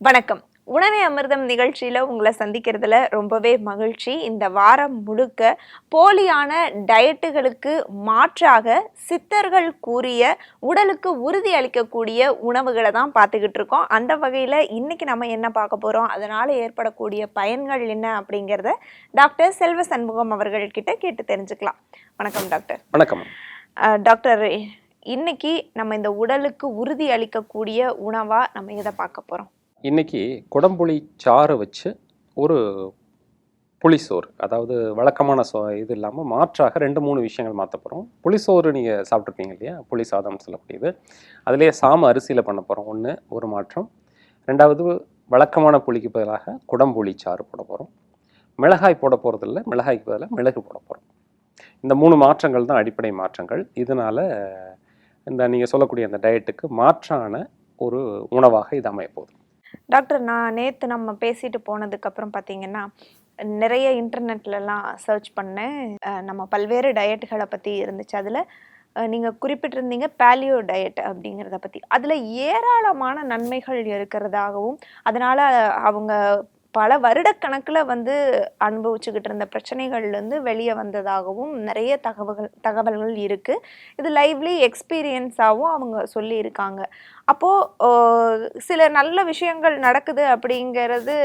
வணக்கம். உணவே அமிர்தம் நிகழ்ச்சியில உங்களை சந்திக்கிறதுல ரொம்பவே மகிழ்ச்சி. இந்த வாரம் முழுக்க போலியான டயட்டுகளுக்கு மாற்றாக சித்தர்கள் கூறிய உடலுக்கு உறுதி அளிக்கக்கூடிய உணவுகளை தான் பார்த்துக்கிட்டு இருக்கோம். அந்த வகையில் இன்னைக்கு நம்ம என்ன பார்க்க போகிறோம், அதனால் ஏற்படக்கூடிய பயன்கள் என்ன அப்படிங்கிறத டாக்டர் செல்வ சண்முகம் அவர்கள்கிட்ட கேட்டு தெரிஞ்சுக்கலாம். வணக்கம் டாக்டர். வணக்கம் டாக்டர். இன்னைக்கு நம்ம இந்த உடலுக்கு உறுதி அளிக்கக்கூடிய உணவா நம்ம எதை பார்க்க போகிறோம்? இன்னைக்கு குடம்புளி சாறு வச்சு ஒரு புளிசோறு, அதாவது வழக்கமான இது இல்லாமல் மாற்றாக 2-3 விஷயங்கள் மாற்ற போகிறோம். புளிசோறு நீங்கள் சாப்பிட்ருப்பீங்க இல்லையா, புளி சாதம் சொல்லக்கூடியது. அதிலே சாம அரிசியில் பண்ண போகிறோம். ஒரு மாற்றம். 2வது வழக்கமான புளிக்கு பதிலாக குடம்புளி சாறு போட போகிறோம். மிளகாய் போட போகிறதில்ல, மிளகாய்க்கு பதிலாக மிளகு போட போகிறோம். இந்த 3 மாற்றங்கள் தான் அடிப்படை மாற்றங்கள். இதனால் இந்த நீங்கள் சொல்லக்கூடிய அந்த டயட்டுக்கு மாற்றான ஒரு உணவாக இது அமைய போகுது. டாக்டர், நான் நேற்று நம்ம பேசிட்டு போனதுக்கப்புறம் பார்த்தீங்கன்னா நிறைய இன்டர்நெட்லலாம் சர்ச் பண்ணேன். நம்ம பல்வேறு டயட்டுகளை பற்றி இருந்துச்சு. அதில் நீங்கள் குறிப்பிட்டிருந்தீங்க பேலியோ டயட் அப்படிங்கிறத பற்றி. அதில் ஏராளமான நன்மைகள் இருக்கிறதாகவும், அதனால் அவங்க பல வருடக்கணக்கில் அனுபவிச்சுக்கிட்டு இருந்த பிரச்சனைகள்லேருந்து வெளியே வந்ததாகவும் நிறைய தகவல்கள் இருக்குது. இது லைவ்லி எக்ஸ்பீரியன்ஸாகவும் அவங்க சொல்லியிருக்காங்க. அப்போது சில நல்ல விஷயங்கள் நடக்குது அப்படிங்கிறது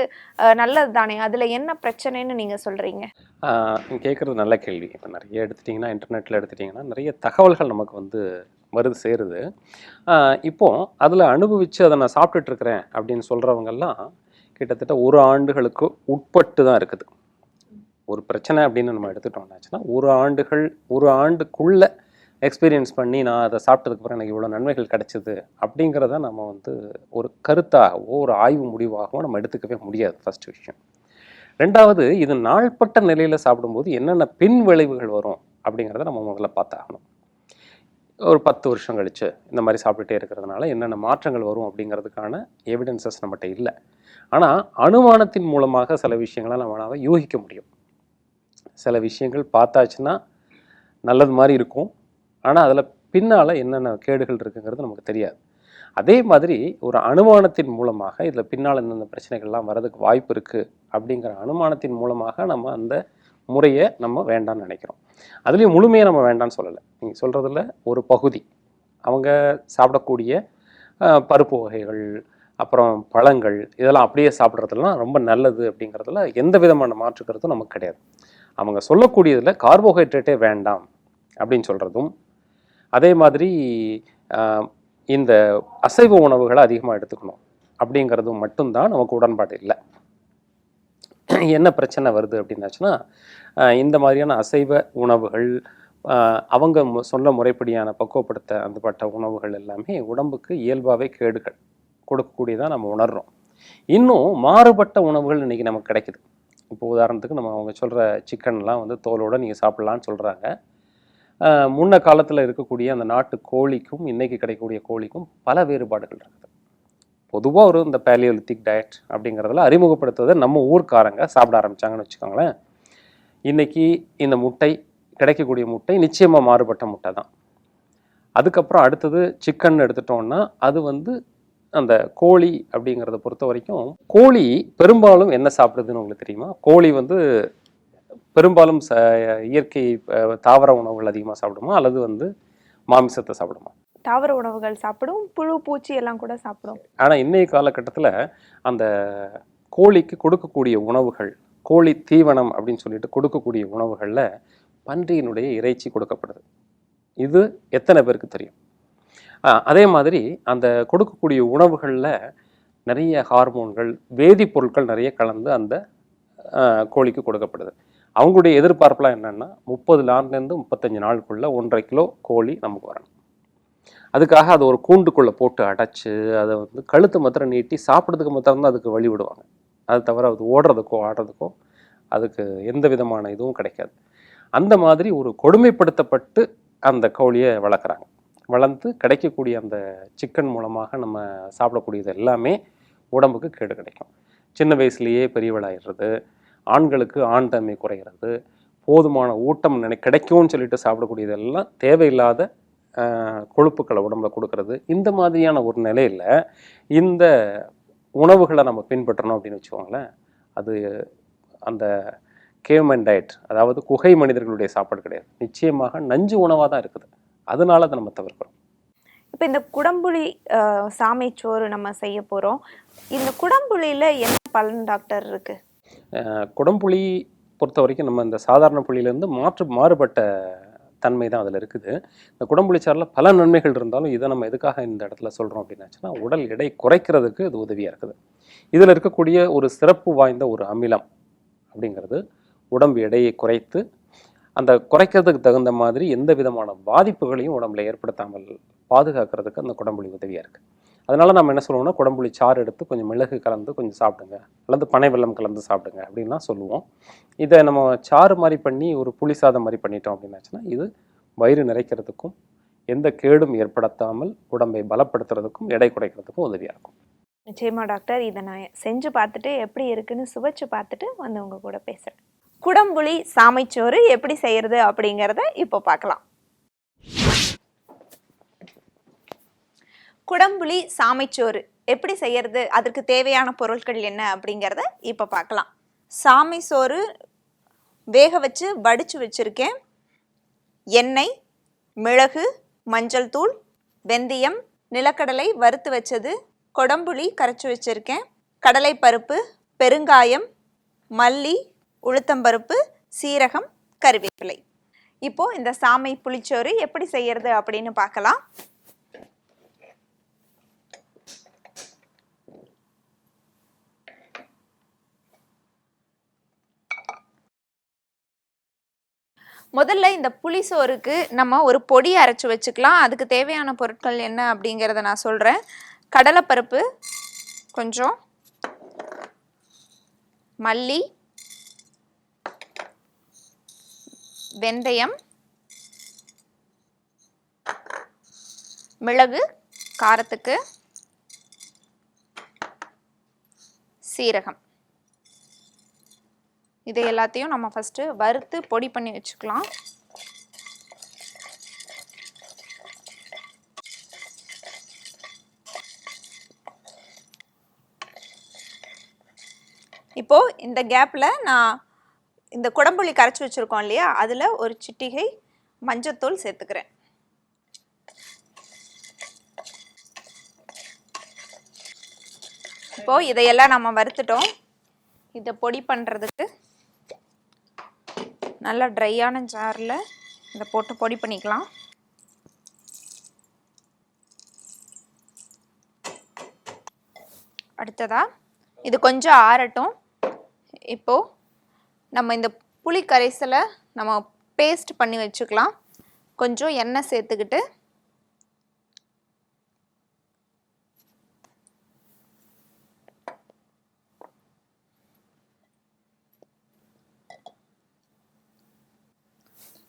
நல்லது தானே, அதில் என்ன பிரச்சனைன்னு நீங்கள் சொல்கிறீங்க? கேட்குறது நல்ல கேள்வி. இப்போ நிறைய எடுத்துட்டிங்கன்னா, இன்டர்நெட்டில் எடுத்துட்டிங்கன்னா நிறைய தகவல்கள் நமக்கு வருது சேருது. இப்போது அதில் அனுபவித்து அதை நான் சாப்பிட்டுட்ருக்கிறேன் அப்படின்னு சொல்கிறவங்கெல்லாம் கிட்டத்தட்ட 1 ஆண்டுகளுக்கு உட்பட்டு தான் இருக்குது. ஒரு பிரச்சனை அப்படின்னு நம்ம எடுத்துட்டோம்னாச்சுன்னா 1 ஆண்டுக்குள்ளே எக்ஸ்பீரியன்ஸ் பண்ணி நான் அதை சாப்பிட்டதுக்கப்புறம் எனக்கு இவ்வளோ நன்மைகள் கிடைச்சிது அப்படிங்கிறத நம்ம ஒரு கருத்தாகவோ ஒரு ஆய்வு முடிவாகவோ நம்ம எடுத்துக்கவே முடியாது. ஃபஸ்ட்டு விஷயம். 2வது, இது நாள்பட்ட நிலையில் சாப்பிடும்போது என்னென்ன பின் விளைவுகள் வரும் அப்படிங்கிறத நம்ம முதல்ல பார்த்தாகணும். ஒரு 10 வருஷம் கழிச்சு இந்த மாதிரி சாப்பிட்டுட்டே இருக்கிறதுனால என்னென்ன மாற்றங்கள் வரும் அப்படிங்கிறதுக்கான எவிடன்சஸ் நம்மகிட்ட இல்லை. ஆனால் அனுமானத்தின் மூலமாக சில விஷயங்களை நம்மளால யூகிக்க முடியும். சில விஷயங்கள் பார்த்தாச்சுன்னா நல்லது மாதிரி இருக்கும், ஆனால் அதில் பின்னால் என்னென்ன கேடுகள் இருக்குங்கிறது நமக்கு தெரியாது. அதே மாதிரி ஒரு அனுமானத்தின் மூலமாக இதில் பின்னால் இந்தந்த பிரச்சனைகள்லாம் வர்றதுக்கு வாய்ப்பு இருக்குது அப்படிங்கிற அனுமானத்தின் மூலமாக நம்ம அந்த முறையை நம்ம வேண்டாம்னு நினைக்கிறோம். அதுலேயும் முழுமையாக நம்ம வேண்டாம்னு சொல்லலை. நீங்கள் சொல்கிறதுல ஒரு பகுதி அவங்க சாப்பிடக்கூடிய பருப்பு வகைகள், அப்புறம் பழங்கள், இதெல்லாம் அப்படியே சாப்பிட்றதுலாம் ரொம்ப நல்லது அப்படிங்கிறதுல எந்த விதமான மாற்றுக்கிறதும் நமக்கு கிடையாது. அவங்க சொல்லக்கூடியதில் கார்போஹைட்ரேட்டே வேண்டாம் அப்படின்னு சொல்கிறதும், அதே மாதிரி இந்த அசைவ உணவுகளை அதிகமாக எடுத்துக்கணும் அப்படிங்கிறதும் மட்டும்தான் நமக்கு உடன்பாடு இல்லை. என்ன பிரச்சனை வருது அப்படின்னாச்சுன்னா, இந்த மாதிரியான அசைவ உணவுகள் அவங்க சொன்ன முறைப்படியான பக்குவப்படுத்த அந்தப்பட்ட உணவுகள் எல்லாமே உடம்புக்கு இயல்பாகவே கேடுகள் கொடுக்கக்கூடியதான் நம்ம உணர்றோம். இன்னும் மாறுபட்ட உணவுகள் இன்றைக்கி நமக்கு கிடைக்குது. இப்போ உதாரணத்துக்கு அவங்க சொல்கிற சிக்கன்லாம் தோலோடு நீங்கள் சாப்பிட்லான்னு சொல்கிறாங்க. முன்ன காலத்தில் இருக்கக்கூடிய அந்த நாட்டு கோழிக்கும் இன்றைக்கி கிடைக்கக்கூடிய கோழிக்கும் பல வேறுபாடுகள் இருக்குது. பொதுவாக இந்த பேலியோலித்திக் டயட் அப்படிங்கிறதுல அறிமுகப்படுத்துவதை நம்ம ஊர்க்காரங்க சாப்பிட ஆரம்பித்தாங்கன்னு வச்சுக்கோங்களேன். இன்றைக்கி இந்த முட்டை, கிடைக்கக்கூடிய முட்டை நிச்சயமாக மாறுபட்ட முட்டை தான். அதுக்கப்புறம் அடுத்தது சிக்கன் எடுத்துட்டோம்னா அது அந்த கோழி அப்படிங்கிறத பொறுத்த வரைக்கும், கோழி பெரும்பாலும் என்ன சாப்பிடுதுன்னு உங்களுக்கு தெரியுமா? கோழி பெரும்பாலும் இயற்கை தாவர உணவுகள் அதிகமாக சாப்பிடுமா, அல்லது மாமிசத்தை சாப்பிடுமா? தாவர உணவுகள் சாப்பிடும், புழு பூச்சி எல்லாம் கூட சாப்பிடும். ஆனால் இன்றைய காலகட்டத்தில் அந்த கோழிக்கு கொடுக்கக்கூடிய உணவுகள், கோழி தீவனம் அப்படின்னு சொல்லிட்டு கொடுக்கக்கூடிய உணவுகளில் பன்றியினுடைய இறைச்சி கொடுக்கப்படுது. இது எத்தனை பேருக்கு தெரியும்? அதே மாதிரி அந்த கொடுக்கக்கூடிய உணவுகளில் நிறைய ஹார்மோன்கள், வேதிப்பொருட்கள் நிறைய கலந்து அந்த கோழிக்கு கொடுக்கப்படுது. அவங்களுடைய எதிர்பார்ப்புலாம் என்னென்னா 30 நாள்லேருந்து 35 நாளுக்குள்ளே 1.5 கிலோ கோழி நமக்கு வரணும். அதுக்காக அதை ஒரு கூண்டுக்குள்ளே போட்டு அடைச்சி அதை கழுத்து மாத்திரம் நீட்டி சாப்பிட்றதுக்கு மாத்திரம்தான் அதுக்கு வழி விடுவாங்க. அது தவிர அது ஓடுறதுக்கோ ஆடுறதுக்கோ அதுக்கு எந்த விதமான இதுவும் கிடைக்காது. அந்த மாதிரி ஒரு கொடுமைப்படுத்தப்பட்டு அந்த கோழியை வளர்க்குறாங்க. வளர்ந்து கிடைக்கக்கூடிய அந்த சிக்கன் மூலமாக நம்ம சாப்பிடக்கூடியது எல்லாமே உடம்புக்கு கேடு கிடைக்கும். சின்ன வயசுலேயே பெரியவளாயிடுறது, ஆண்களுக்கு ஆண் தன்மை குறைகிறது, போதுமான ஊட்டம் கிடைக்கும்னு சொல்லிட்டு சாப்பிடக்கூடியதெல்லாம் தேவையில்லாத கொழுப்புக்களை உடம்புல கொடுக்கறது. இந்த மாதிரியான ஒரு நிலையில் இந்த உணவுகளை நம்ம பின்பற்றணும் அப்படின்னு வச்சுக்கோங்களேன், அது அந்த கேவ்மேன் டயட், அதாவது குகை மனிதர்களுடைய சாப்பாடு கிடையாது. நிச்சயமாக நஞ்சு உணவாக தான் இருக்குது. அதனால அதை நம்ம தவிர்க்கிறோம். இப்போ இந்த குடம்புளி சாமைச்சோறு நம்ம செய்ய போகிறோம். இந்த குடம்புளியில் என்ன பலன் டாக்டர் இருக்கு? குடம்புளி பொறுத்த வரைக்கும் நம்ம இந்த சாதாரண புளியிலேருந்து மாறுபட்ட தன்மை தான் அதில் இருக்குது. இந்த குடம்புளிச்சாறில் பல நன்மைகள் இருந்தாலும் இதை நம்ம எதுக்காக இந்த இடத்துல சொல்கிறோம் அப்படின்னாச்சுன்னா, உடல் எடை குறைக்கிறதுக்கு இது உதவியாக இருக்குது. இதில் இருக்கக்கூடிய ஒரு சிறப்பு வாய்ந்த ஒரு அமிலம் அப்படிங்கிறது உடம்பு எடையை குறைத்து அந்த குறைக்கிறதுக்கு தகுந்த மாதிரி எந்த விதமான பாதிப்புகளையும் உடம்புல ஏற்படுத்தாமல் பாதுகாக்கிறதுக்கு அந்த குடம்புளி உதவியாக இருக்குது. அதனால நம்ம என்ன சொல்லுவோம்னா, குடம்புளி சாறு எடுத்து கொஞ்சம் மிளகு கலந்து கொஞ்சம் சாப்பிடுங்க, அல்லது பனை வெல்லம் கலந்து சாப்பிடுங்க அப்படின்லாம் சொல்லுவோம். இதை நம்ம சாறு மாதிரி பண்ணி ஒரு புளி சாதம் மாதிரி பண்ணிட்டோம் அப்படின்னாச்சுன்னா, இது வயிறு நிறைக்கிறதுக்கும் எந்த கேடும் ஏற்படுத்தாமல் உடம்பை பலப்படுத்துறதுக்கும் எடை குறைக்கிறதுக்கும் உதவியாக இருக்கும். நிச்சயமா டாக்டர், இதை நான் செஞ்சு பார்த்துட்டு எப்படி இருக்குன்னு சுவைச்சு பார்த்துட்டு வந்து உங்க கூட பேசுகிறேன். குடம்புளி சாமைச்சோறு எப்படி செய்யறது அப்படிங்கிறத இப்போ பார்க்கலாம். குடம்புளி சாமைச்சோறு எப்படி செய்யறது, அதுக்கு தேவையான பொருட்கள் என்ன அப்படிங்கிறத இப்போ பார்க்கலாம். சாமை சோறு வேக வச்சு வடித்து வச்சுருக்கேன். எண்ணெய், மிளகு, மஞ்சள் தூள், வெந்தயம், நிலக்கடலை வறுத்து வச்சது, கொடம்புளி கரைச்சி வச்சுருக்கேன், கடலைப்பருப்பு, பெருங்காயம், மல்லி, உளுத்தம்பருப்பு, சீரகம், கறிவேப்பிலை. இப்போது இந்த சாமை புளிச்சோறு எப்படி செய்யறது அப்படின்னு பார்க்கலாம். முதல்ல இந்த புளிசோறுக்கு நம்ம ஒரு பொடி அரைச்சி வச்சுக்கலாம். அதுக்கு தேவையான பொருட்கள் என்ன அப்படிங்கிறத நான் சொல்கிறேன். கடலைப்பருப்பு கொஞ்சம், மல்லி, வெந்தயம், மிளகு காரத்துக்கு, சீரகம். இது எல்லாத்தையும் நம்ம ஃபஸ்ட்டு வறுத்து பொடி பண்ணி வச்சுக்கலாம். இப்போது இந்த கேப்பில் நான் இந்த குடம்புளி கரைச்சி வச்சுருக்கோம் இல்லையா, அதில் ஒரு சிட்டிகை மஞ்சத்தூள் சேர்த்துக்கிறேன். இப்போது இதையெல்லாம் நம்ம வறுத்துட்டோம். இதை பொடி பண்ணுறதுக்கு நல்லா ட்ரையான ஜாரில் இதை போட்டு பொடி பண்ணிக்கலாம். அடுத்ததாக இது கொஞ்சம் ஆறட்டும். இப்போது நம்ம இந்த புளி கரைசலை நம்ம பேஸ்ட் பண்ணி வச்சுக்கலாம். கொஞ்சம் எண்ணெய் சேர்த்துக்கிட்டு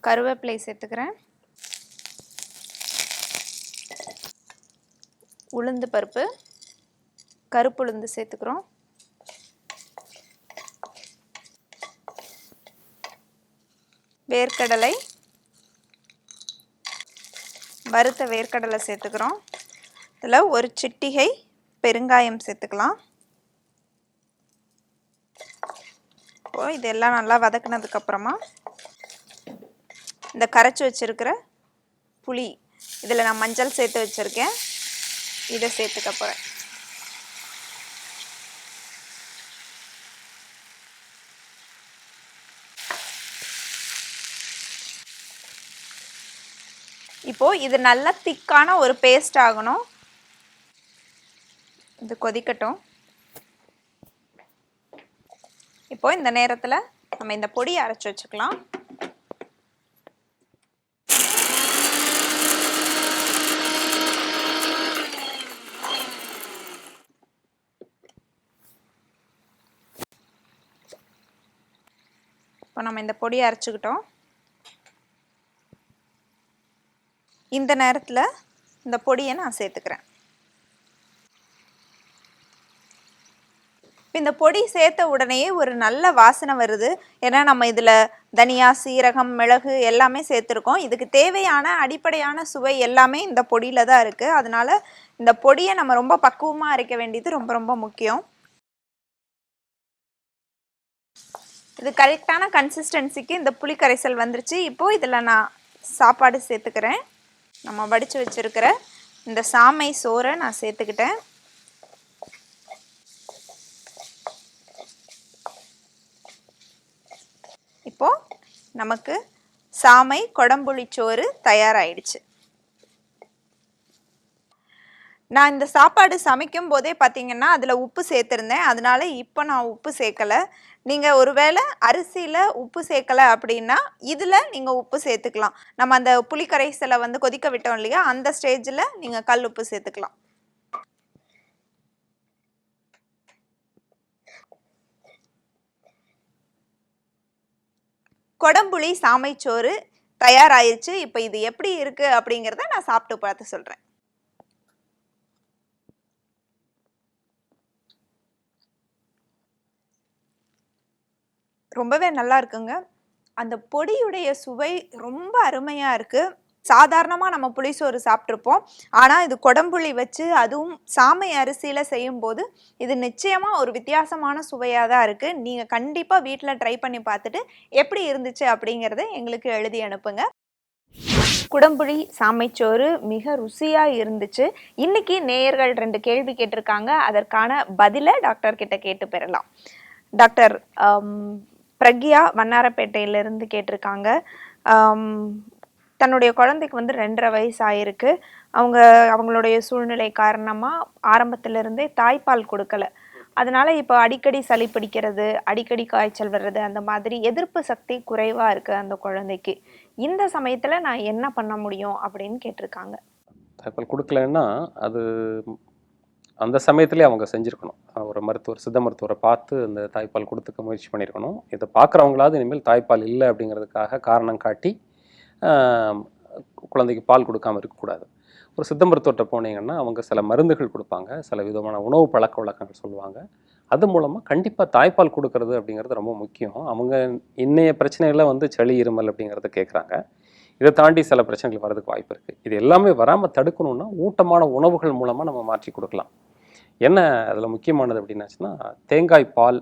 கருவேப்பிலை சேர்த்துக்கிறேன், உளுந்து பருப்பு, கருப்பு உளுந்து சேர்த்துக்கிறோம், வேர்க்கடலை, வறுத்த வேர்க்கடலை சேர்த்துக்கிறோம். இதில் ஒரு சிட்டிகை பெருங்காயம் சேர்த்துக்கலாம். இப்போது இதெல்லாம் நல்லா வதக்கினதுக்கப்புறமா இந்த கரைச்சி வச்சுருக்கிற புளி, இதில் நான் மஞ்சள் சேர்த்து வச்சுருக்கேன், இதை சேர்த்துக்க போகிறேன். இப்போது இது நல்லா திக்கான ஒரு பேஸ்ட் ஆகணும். இது கொதிக்கட்டும். இப்போது இந்த நேரத்தில் நம்ம இந்த பொடியை அரைச்சி வச்சுக்கலாம். இப்போ நம்ம இந்த பொடியை அரைச்சிக்கிட்டோம். இந்த நேரத்தில் இந்த பொடியை நான் சேர்த்துக்கிறேன். இந்த பொடி சேர்த்த உடனேயே ஒரு நல்ல வாசனை வருது. ஏன்னா நம்ம இதில் தனியா, சீரகம், மிளகு எல்லாமே சேர்த்துருக்கோம். இதுக்கு தேவையான அடிப்படையான சுவை எல்லாமே இந்த பொடியில் தான் இருக்குது. அதனால இந்த பொடியை நம்ம ரொம்ப பக்குவமாக அரைக்க வேண்டியது ரொம்ப ரொம்ப முக்கியம். இது கரெக்டான கன்சிஸ்டன்சிக்கு இந்த புளி கரைசல் வந்துருச்சு. இப்போது இதில் நான் சாப்பாடு சேர்த்துக்கிறேன். நம்ம வடித்து வச்சுருக்கிற இந்த சாமை சோறை நான் சேர்த்துக்கிட்டேன். இப்போது நமக்கு சாமை கொடம்புளிச்சோறு தயாராகிடுச்சு. நான் இந்த சாப்பாடு சமைக்கும் போதே பார்த்தீங்கன்னா அதில் உப்பு சேர்த்துருந்தேன். அதனால இப்போ நான் உப்பு சேர்க்கலை. நீங்கள் ஒருவேளை அரிசியில் உப்பு சேர்க்கலை அப்படின்னா இதில் நீங்கள் உப்பு சேர்த்துக்கலாம். நம்ம அந்த புளி கரைசலை வந்து கொதிக்க விட்டோம் இல்லையா, அந்த ஸ்டேஜில் நீங்கள் கல் உப்பு சேர்த்துக்கலாம். கொடம்புளி சாமைச்சோறு தயாராகிடுச்சு. இப்போ இது எப்படி இருக்குது அப்படிங்கிறத நான் சாப்பிட்டு பார்த்து சொல்கிறேன். ரொம்பவே நல்லா இருக்குங்க. அந்த பொடியுடைய சுவை ரொம்ப அருமையாக இருக்குது. சாதாரணமாக நம்ம புளிசோறு சாப்பிட்ருப்போம். ஆனால் இது கொடம்புளி வச்சு அதுவும் சாமை அரிசியில் செய்யும்போது இது நிச்சயமாக ஒரு வித்தியாசமான சுவையாக தான் இருக்குது. நீங்கள் கண்டிப்பாக வீட்டில் ட்ரை பண்ணி பார்த்துட்டு எப்படி இருந்துச்சு அப்படிங்கிறத எங்களுக்கு எழுதி அனுப்புங்க. குடம்புளி சாமைச்சோறு மிக ருசியாக இருந்துச்சு. இன்னைக்கு நேயர்கள் 2 கேள்வி கேட்டிருக்காங்க. அதற்கான பதிலை டாக்டர் கிட்ட கேட்டு பெறலாம். டாக்டர் பிரக்யா வண்ணாரப்பேட்டையிலேருந்து கேட்டிருக்காங்க. தன்னுடைய குழந்தைக்கு வந்து 2.5 வயசு ஆயிருக்கு. அவங்களுடைய சூழ்நிலை காரணமாக ஆரம்பத்திலிருந்தே தாய்ப்பால் கொடுக்கல. அதனால இப்போ அடிக்கடி சளி பிடிக்கிறது, அடிக்கடி காய்ச்சல் வர்றது, அந்த மாதிரி எதிர்ப்பு சக்தி குறைவாக இருக்குது அந்த குழந்தைக்கு. இந்த சமயத்தில் நான் என்ன பண்ண முடியும் அப்படின்னு கேட்டிருக்காங்க. தாய்ப்பால் கொடுக்கலன்னா அது அந்த சமயத்திலே அவங்க செஞ்சுருக்கணும். ஒரு மருத்துவர், சித்த மருத்துவரை பார்த்து அந்த தாய்ப்பால் கொடுத்துக்க முயற்சி பண்ணியிருக்கணும். இதை பார்க்குறவங்களாவது இனிமேல் தாய்ப்பால் இல்லை அப்படிங்கிறதுக்காக காரணம் காட்டி குழந்தைக்கு பால் கொடுக்காமல் இருக்கக்கூடாது. ஒரு சித்த மருத்துவர்கிட்ட போனீங்கன்னா அவங்க சில மருந்துகள் கொடுப்பாங்க, சில விதமான உணவு பழக்க வழக்கங்கள் சொல்லுவாங்க. அது மூலமாக கண்டிப்பாக தாய்ப்பால் கொடுக்கறது அப்படிங்கிறது ரொம்ப முக்கியம். அவங்க இன்னைய பிரச்சனைகளை வந்து சளி, இருமல் அப்படிங்கிறத கேட்குறாங்க. இதை தாண்டி சில பிரச்சனைகள் வர்றதுக்கு வாய்ப்பு இருக்குது. இது எல்லாமே வராமல் தடுக்கணும்னா ஊட்டமான உணவுகள் மூலமாக நம்ம மாற்றி கொடுக்கலாம். என்ன அதில் முக்கியமானது அப்படின்னாச்சுன்னா, தேங்காய் பால்,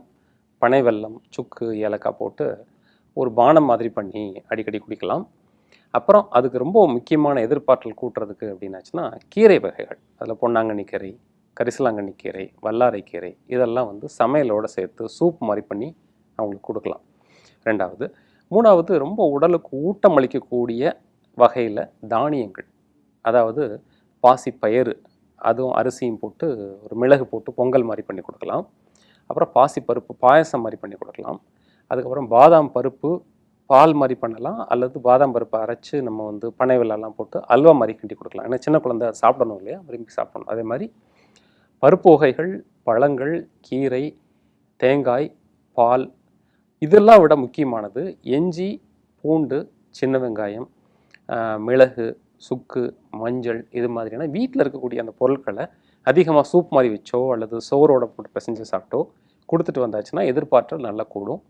பனை வெல்லம், சுக்கு, ஏலக்காய் போட்டு ஒரு பானம் மாதிரி பண்ணி அடிக்கடி குடிக்கலாம். அப்புறம் அதுக்கு ரொம்ப முக்கியமான எதிர்ப்பாற்றல் கூட்டுறதுக்கு அப்படின்னாச்சுன்னா கீரை வகைகள், அதில் பொன்னாங்கண்ணி கீரை, கரிசலாங்கண்ணி கீரை, வல்லாரை கீரை, இதெல்லாம் வந்து சமையலோடு சேர்த்து சூப் மாதிரி பண்ணி அவங்களுக்கு கொடுக்கலாம். 2வது. 3வது, ரொம்ப உடலுக்கு ஊட்டம் அளிக்கக்கூடிய வகையில் தானியங்கள், அதாவது பாசிப்பயிறு, அதுவும் அரிசியும் போட்டு ஒரு மிளகு போட்டு பொங்கல் மாதிரி பண்ணி கொடுக்கலாம். அப்புறம் பாசிப்பருப்பு பாயசம் மாதிரி பண்ணி கொடுக்கலாம். அதுக்கப்புறம் பாதாம் பருப்பு பால் மாதிரி பண்ணலாம், அல்லது பாதாம் பருப்பை அரைச்சி நம்ம வந்து பனை வெல்லம்லாம் போட்டு அல்வா மாதிரி கிண்டி கொடுக்கலாம். ஏன்னா சின்ன குழந்தை சாப்பிடணும் இல்லையா, விரும்பி சாப்பிடணும். அதே மாதிரி பருப்பு வகைகள், பழங்கள், கீரை, தேங்காய், பால், இதெல்லாம் விட முக்கியமானது இஞ்சி, பூண்டு, சின்ன வெங்காயம், மிளகு, சுக்கு, மஞ்சள், இது மாதிரியான வீட்டில் இருக்கக்கூடிய அந்த பொருட்களை அதிகமாக சூப் மாதிரி வச்சோ அல்லது சோறோட போட்டு பிசைஞ்சு சாப்பிட்டோ கொடுத்துட்டு வந்தாச்சுன்னா எதிர்பார்த்தல் நல்லா கூடும்.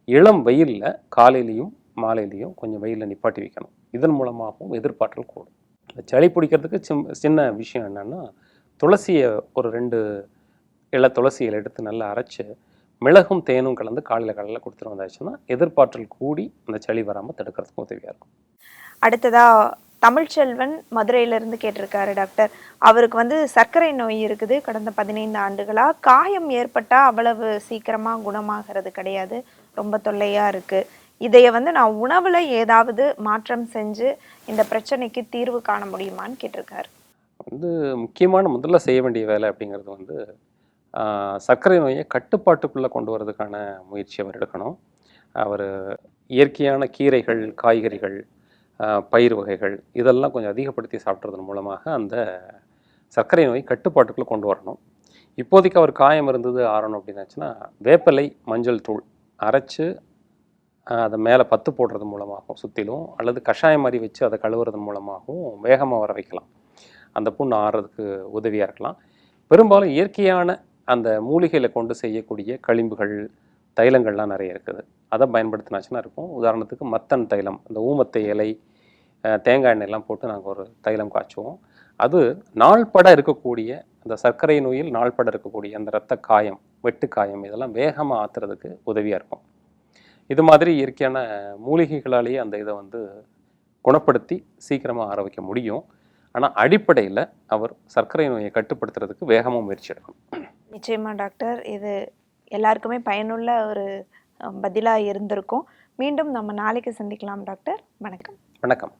இளம் வெயிலில் காலையிலையும் மாலையிலையும் கொஞ்சம் வெயிலில் நிப்பாட்டி வைக்கணும். இதன் மூலமாகவும் எதிர்ப்பாற்றல் கூடும். சளி பிடிக்கிறதுக்கு சின்ன விஷயம் என்னென்னா, துளசியை ஒரு 2 இலை துளசியில் எடுத்து நல்லா அரைச்சி மிளகும் தேனும் கலந்து காலையில் கொடுத்துட்டு வந்தாச்சுன்னா எதிர்ப்பாற்றல் கூடி அந்த சளி வராமல் தடுக்கிறதுக்கு உதவியாக இருக்கும். அடுத்ததாக தமிழ்ச்செல்வன் மதுரையிலேருந்து கேட்டிருக்காரு டாக்டர். அவருக்கு வந்து சர்க்கரை நோய் இருக்குது. கடந்த 15 ஆண்டுகளாக காயம் ஏற்பட்டால் அவ்வளவு சீக்கிரமாக குணமாகிறது கிடையாது, ரொம்ப தொல்லையாக இருக்குது. இதைய வந்து நான் உணவில் ஏதாவது மாற்றம் செஞ்சு இந்த பிரச்சனைக்கு தீர்வு காண முடியுமான்னு கேட்டிருக்காரு. வந்து முக்கியமான முதல்ல செய்ய வேண்டிய வேலை அப்படிங்கிறது வந்து சர்க்கரை நோயை கட்டுப்பாட்டுக்குள்ளே கொண்டு வரதுக்கான முயற்சி அவர் எடுக்கணும். அவர் இயற்கையான கீரைகள், காய்கறிகள், பயிர் வகைகள் இதெல்லாம் கொஞ்சம் அதிகப்படுத்தி சாப்பிட்றதன் மூலமாக அந்த சர்க்கரை நோய் கட்டுப்பாட்டுக்குள்ளே கொண்டு வரணும். இப்போதைக்கு அவர் காயம் இருந்தது ஆறணும் அப்படின்னாச்சுன்னா வேப்பிலை, மஞ்சள் தூள் அரைச்சி அதை மேலே பத்து போடுறது மூலமாகவும் சுற்றிலும், அல்லது கஷாயம் மாதிரி வச்சு அதை கழுவுறது மூலமாகவும் வேகமாக வர வைக்கலாம். அந்த புண்ணு ஆறுறதுக்கு உதவியாக இருக்கலாம். பெரும்பாலும் இயற்கையான அந்த மூலிகையில கொண்டு செய்யக்கூடிய களிம்புகள், தைலங்கள்லாம் நிறைய இருக்குது. அதை பயன்படுத்தினாச்சுன்னா இருக்கும். உதாரணத்துக்கு மத்தன் தைலம், இந்த ஊமத்தை இலை, தேங்காய் எண்ணெய்லாம் போட்டு நாங்கள் ஒரு தைலம் காய்ச்சுவோம். அது நாள்பட இருக்கக்கூடிய அந்த சர்க்கரை நோயில் நாள்பட இருக்கக்கூடிய அந்த இரத்த காயம், வெட்டு காயம் இதெல்லாம் வேகமாக ஆற்றுறதுக்கு உதவியாக இருக்கும். இது மாதிரி இயற்கையான மூலிகைகளாலேயே அந்த இதை வந்து குணப்படுத்தி சீக்கிரமாக ஆர வைக்க முடியும். ஆனால் அடிப்படையில் அவர் சர்க்கரை நோயை கட்டுப்படுத்துறதுக்கு வேகமாக முயற்சி எடுக்கணும். நிச்சயமா டாக்டர், இது எல்லாருக்குமே பயனுள்ள ஒரு பதிலாக இருந்திருக்கும். மீண்டும் நம்ம நாளைக்கு சந்திக்கலாம் டாக்டர். வணக்கம். வணக்கம்.